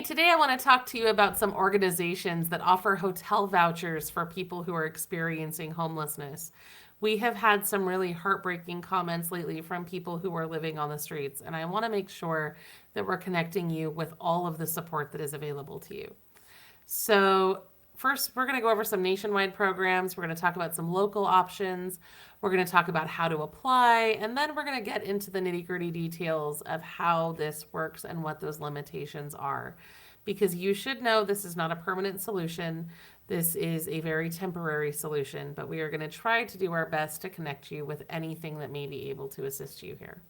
Hey, today I want to talk to you about some organizations that offer hotel vouchers for people who are experiencing homelessness. We have had some really heartbreaking comments lately from people who are living on the streets, and I want to make sure that we're connecting you with all of the support that is available to you. So, first, we're going to go over some nationwide programs. We're going to talk about some local options. We're going to talk about how to apply. And then we're going to get into the nitty gritty details of how this works and what those limitations are. Because you should know this is not a permanent solution. This is a very temporary solution, but we are going to try to do our best to connect you with anything that may be able to assist you here.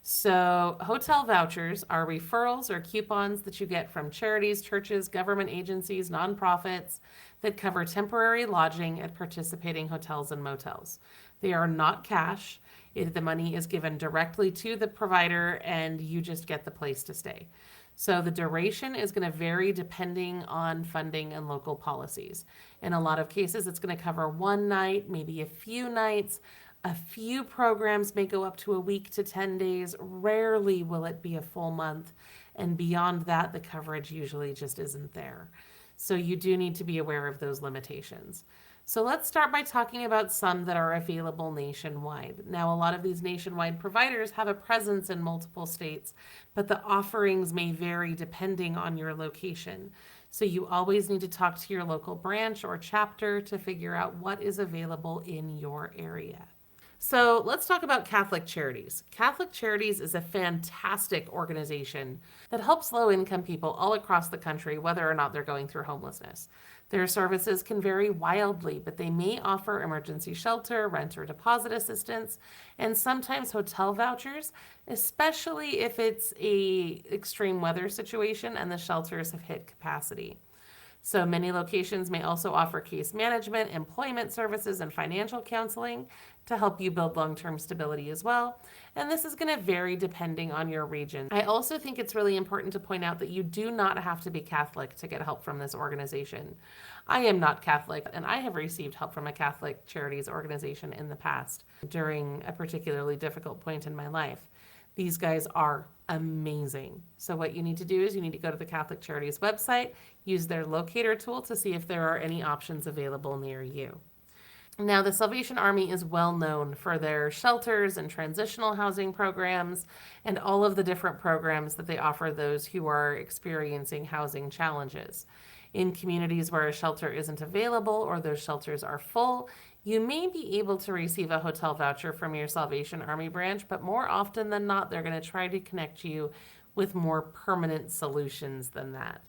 So, hotel vouchers are referrals or coupons that you get from charities, churches, government agencies, nonprofits that cover temporary lodging at participating hotels and motels. They are not cash. The money is given directly to the provider and you just get the place to stay. So the duration is going to vary depending on funding and local policies. In a lot of cases, it's going to cover one night, maybe a few nights. A few programs may go up to a week to 10 days. Rarely will it be a full month. And beyond that, the coverage usually just isn't there. So you do need to be aware of those limitations. So let's start by talking about some that are available nationwide. Now, a lot of these nationwide providers have a presence in multiple states, but the offerings may vary depending on your location. So you always need to talk to your local branch or chapter to figure out what is available in your area. So let's talk about Catholic Charities. Catholic Charities is a fantastic organization that helps low-income people all across the country, whether or not they're going through homelessness. Their services can vary wildly, but they may offer emergency shelter, rent or deposit assistance, and sometimes hotel vouchers, especially if it's an extreme weather situation and the shelters have hit capacity. So many locations may also offer case management, employment services, and financial counseling to help you build long-term stability as well. And this is going to vary depending on your region. I also think it's really important to point out that you do not have to be Catholic to get help from this organization. I am not Catholic, and I have received help from a Catholic Charities organization in the past during a particularly difficult point in my life. These guys are amazing. So what you need to do is you need to go to the Catholic Charities website, use their locator tool to see if there are any options available near you. Now, the Salvation Army is well known for their shelters and transitional housing programs and all of the different programs that they offer those who are experiencing housing challenges. In communities where a shelter isn't available or those shelters are full, you may be able to receive a hotel voucher from your Salvation Army branch, but more often than not, they're going to try to connect you with more permanent solutions than that.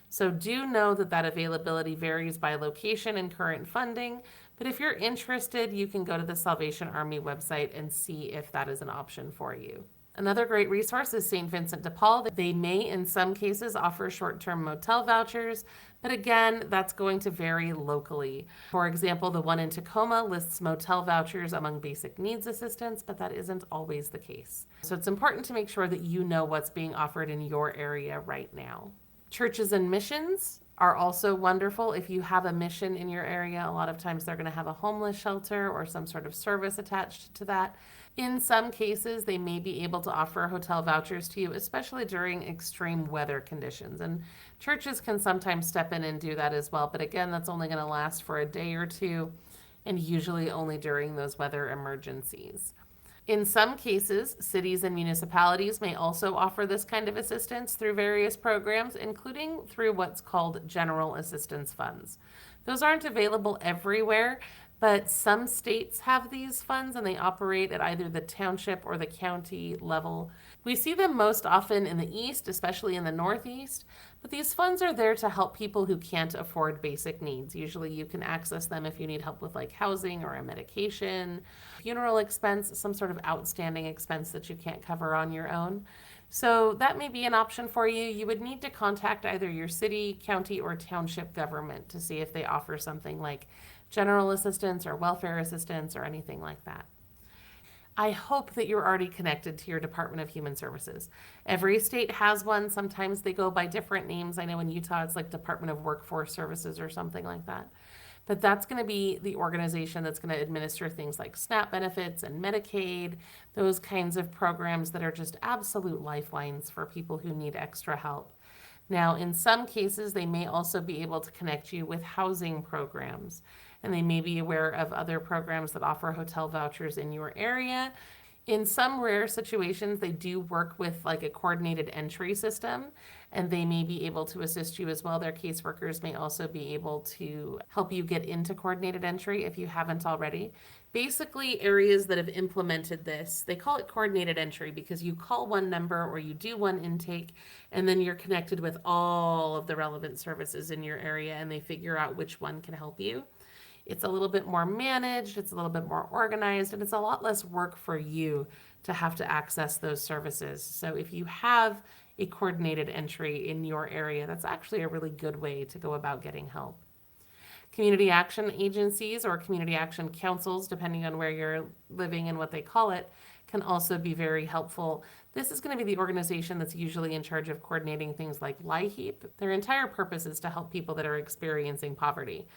So do know that availability varies by location and current funding, but if you're interested, you can go to the Salvation Army website and see if that is an option for you. Another great resource is St. Vincent de Paul. They may, in some cases, offer short-term motel vouchers, but again, that's going to vary locally. For example, the one in Tacoma lists motel vouchers among basic needs assistance, but that isn't always the case. So it's important to make sure that you know what's being offered in your area right now. Churches and missions are also wonderful. If you have a mission in your area, a lot of times they're going to have a homeless shelter or some sort of service attached to that. In some cases, they may be able to offer hotel vouchers to you, especially during extreme weather conditions. And churches can sometimes step in and do that as well. But again, that's only going to last for a day or two, and usually only during those weather emergencies. In some cases, cities and municipalities may also offer this kind of assistance through various programs, including through what's called general assistance funds. Those aren't available everywhere, but some states have these funds and they operate at either the township or the county level. We see them most often in the East, especially in the Northeast, but these funds are there to help people who can't afford basic needs. Usually you can access them if you need help with like housing or a medication, funeral expense, some sort of outstanding expense that you can't cover on your own. So that may be an option for you. You would need to contact either your city, county, or township government to see if they offer something like general assistance or welfare assistance or anything like that. I hope that you're already connected to your Department of Human Services. Every state has one. Sometimes they go by different names. I know in Utah it's like Department of Workforce Services or something like that. But that's going to be the organization that's going to administer things like SNAP benefits and Medicaid, those kinds of programs that are just absolute lifelines for people who need extra help. Now, in some cases, they may also be able to connect you with housing programs, and they may be aware of other programs that offer hotel vouchers in your area. In some rare situations, they do work with like a coordinated entry system, and they may be able to assist you as well. Their caseworkers may also be able to help you get into coordinated entry if you haven't already. Basically, areas that have implemented this, they call it coordinated entry because you call one number or you do one intake, and then you're connected with all of the relevant services in your area, and they figure out which one can help you. It's a little bit more managed, it's a little bit more organized, and it's a lot less work for you to have to access those services. So if you have a coordinated entry in your area, that's actually a really good way to go about getting help. Community action agencies or community action councils, depending on where you're living and what they call it, can also be very helpful. This is going to be the organization that's usually in charge of coordinating things like LIHEAP. Their entire purpose is to help people that are experiencing poverty.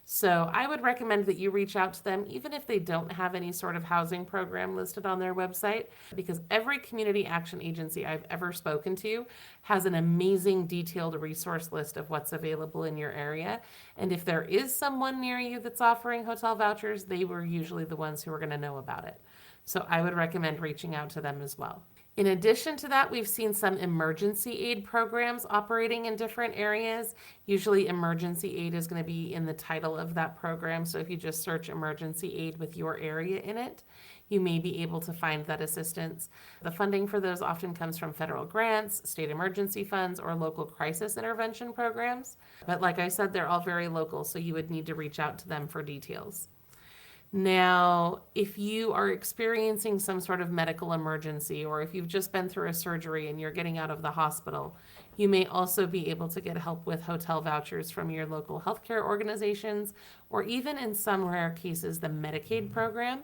So I would recommend that you reach out to them, even if they don't have any sort of housing program listed on their website, because every community action agency I've ever spoken to has an amazing detailed resource list of what's available in your area. And if there is someone near you that's offering hotel vouchers, they were usually the ones who are going to know about it. So I would recommend reaching out to them as well. In addition to that, we've seen some emergency aid programs operating in different areas. Usually emergency aid is going to be in the title of that program. So if you just search emergency aid with your area in it, you may be able to find that assistance. The funding for those often comes from federal grants, state emergency funds, or local crisis intervention programs. But like I said, they're all very local, so you would need to reach out to them for details. Now, if you are experiencing some sort of medical emergency, or if you've just been through a surgery and you're getting out of the hospital, you may also be able to get help with hotel vouchers from your local healthcare organizations, or even in some rare cases, the Medicaid program,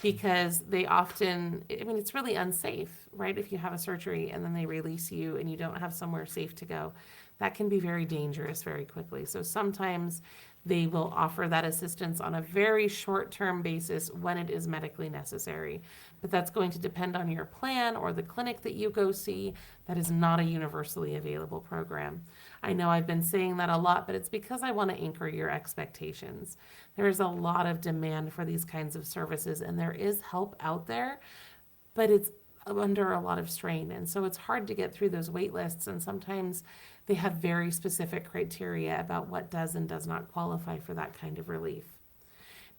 because they often, I mean, it's really unsafe, right? If you have a surgery and then they release you and you don't have somewhere safe to go, that can be very dangerous very quickly. So sometimes they will offer that assistance on a very short-term basis when it is medically necessary. But that's going to depend on your plan or the clinic that you go see. That is not a universally available program. I know I've been saying that a lot, but it's because I want to anchor your expectations. There is a lot of demand for these kinds of services, and there is help out there, but it's under a lot of strain. And so it's hard to get through those wait lists, and sometimes they have very specific criteria about what does and does not qualify for that kind of relief.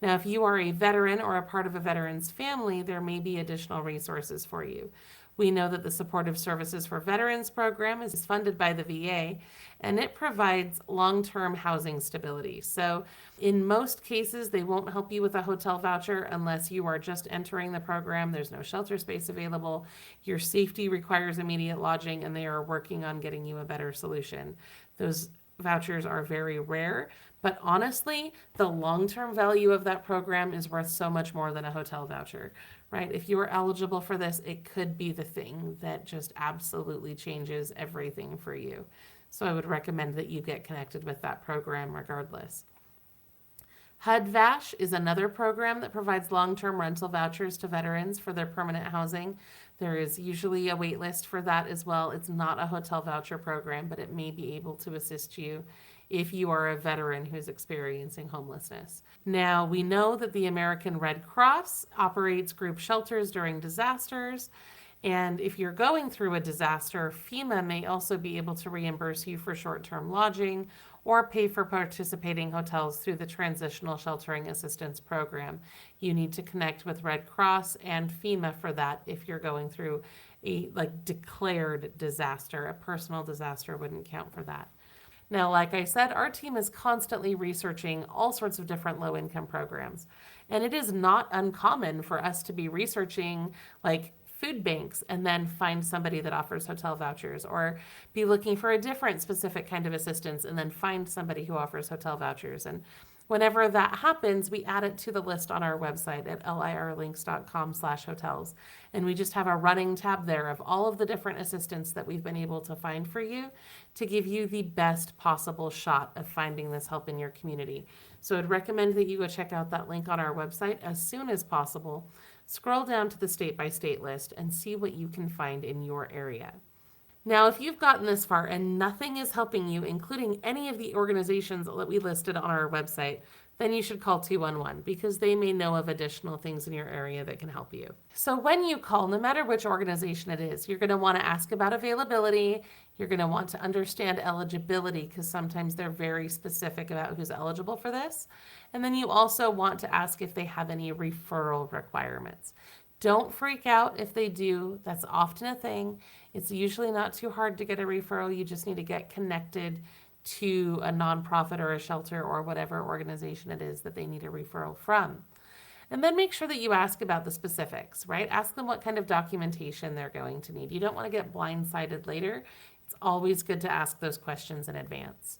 Now, if you are a veteran or a part of a veteran's family, there may be additional resources for you. We know that the Supportive Services for Veterans program is funded by the VA, and it provides long-term housing stability. So in most cases, they won't help you with a hotel voucher unless you are just entering the program. There's no shelter space available. Your safety requires immediate lodging, and they are working on getting you a better solution. Those vouchers are very rare, but honestly, the long-term value of that program is worth so much more than a hotel voucher, right? If you are eligible for this, it could be the thing that just absolutely changes everything for you. So I would recommend that you get connected with that program regardless. HUD-VASH is another program that provides long-term rental vouchers to veterans for their permanent housing. There is usually a wait list for that as well. It's not a hotel voucher program, but it may be able to assist you if you are a veteran who's experiencing homelessness. Now, we know that the American Red Cross operates group shelters during disasters. And if you're going through a disaster, FEMA may also be able to reimburse you for short-term lodging or pay for participating hotels through the Transitional Sheltering Assistance Program. You need to connect with Red Cross and FEMA for that if you're going through a declared disaster. A personal disaster wouldn't count for that. Now, like I said, our team is constantly researching all sorts of different low-income programs. And it is not uncommon for us to be researching food banks and then find somebody that offers hotel vouchers, or be looking for a different specific kind of assistance and then find somebody who offers hotel vouchers. And whenever that happens, we add it to the list on our website at lirlinks.com/hotels. And we just have a running tab there of all of the different assistance that we've been able to find for you to give you the best possible shot of finding this help in your community. So I'd recommend that you go check out that link on our website as soon as possible. Scroll down to the state-by-state list and see what you can find in your area. Now, if you've gotten this far and nothing is helping you, including any of the organizations that we listed on our website, then you should call 211 because they may know of additional things in your area that can help you. So when you call, no matter which organization it is, you're going to want to ask about availability. You're going to want to understand eligibility because sometimes they're very specific about who's eligible for this. And then you also want to ask if they have any referral requirements. Don't freak out if they do. That's often a thing. It's usually not too hard to get a referral. You just need to get connected to a nonprofit or a shelter or whatever organization it is that they need a referral from. And then make sure that you ask about the specifics, right? Ask them what kind of documentation they're going to need. You don't want to get blindsided later. It's always good to ask those questions in advance.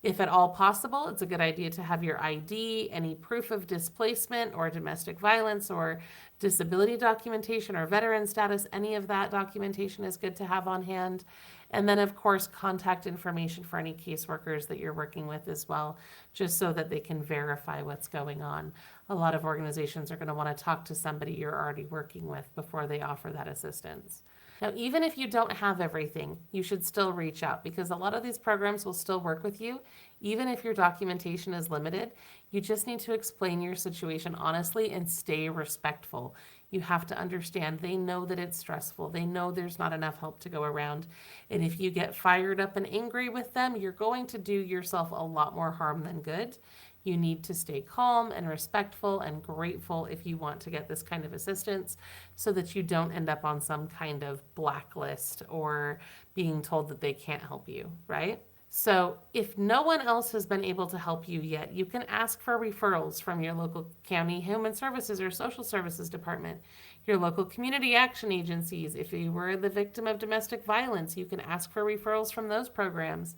If at all possible, it's a good idea to have your ID, any proof of displacement or domestic violence or disability documentation or veteran status. Any of that documentation is good to have on hand. And then, of course, contact information for any caseworkers that you're working with as well, just so that they can verify what's going on. A lot of organizations are going to want to talk to somebody you're already working with before they offer that assistance. Now, even if you don't have everything, you should still reach out because a lot of these programs will still work with you. Even if your documentation is limited, you just need to explain your situation honestly and stay respectful. You have to understand they know that it's stressful. They know there's not enough help to go around. And if you get fired up and angry with them, you're going to do yourself a lot more harm than good. You need to stay calm and respectful and grateful if you want to get this kind of assistance so that you don't end up on some kind of blacklist or being told that they can't help you, right? So if no one else has been able to help you yet, you can ask for referrals from your local county human services or social services department, your local community action agencies. If you were the victim of domestic violence, you can ask for referrals from those programs.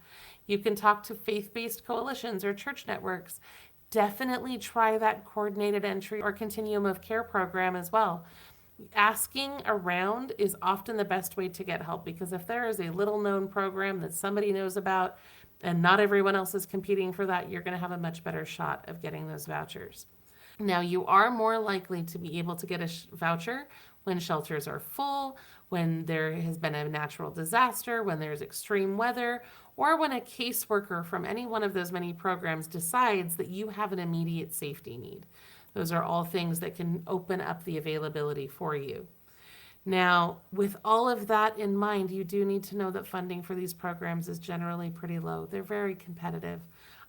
You can talk to faith-based coalitions or church networks. Definitely try that coordinated entry or continuum of care program as well. Asking around is often the best way to get help because if there is a little known program that somebody knows about and not everyone else is competing for that, you're going to have a much better shot of getting those vouchers. Now, you are more likely to be able to get a voucher when shelters are full, when there has been a natural disaster, when there's extreme weather, or when a caseworker from any one of those many programs decides that you have an immediate safety need. Those are all things that can open up the availability for you. Now, with all of that in mind, you do need to know that funding for these programs is generally pretty low. They're very competitive.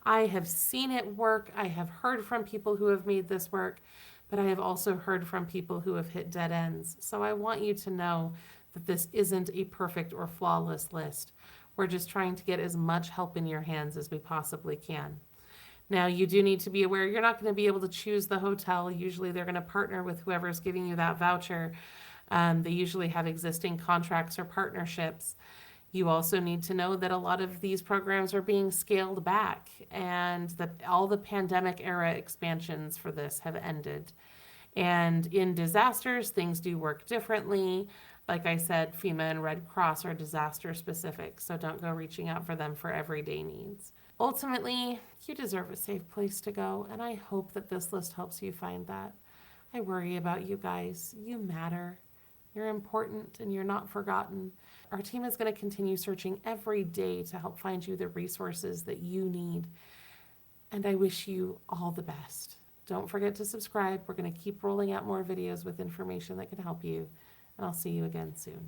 I have seen it work. I have heard from people who have made this work, but I have also heard from people who have hit dead ends. So I want you to know that this isn't a perfect or flawless list. We're just trying to get as much help in your hands as we possibly can. Now, you do need to be aware you're not going to be able to choose the hotel. Usually they're going to partner with whoever's giving you that voucher. They usually have existing contracts or partnerships. You also need to know that a lot of these programs are being scaled back and that all the pandemic era expansions for this have ended. And in disasters, things do work differently. Like I said, FEMA and Red Cross are disaster specific, so don't go reaching out for them for everyday needs. Ultimately, you deserve a safe place to go, and I hope that this list helps you find that. I worry about you guys. You matter. You're important and you're not forgotten. Our team is going to continue searching every day to help find you the resources that you need. And I wish you all the best. Don't forget to subscribe. We're going to keep rolling out more videos with information that can help you. And I'll see you again soon.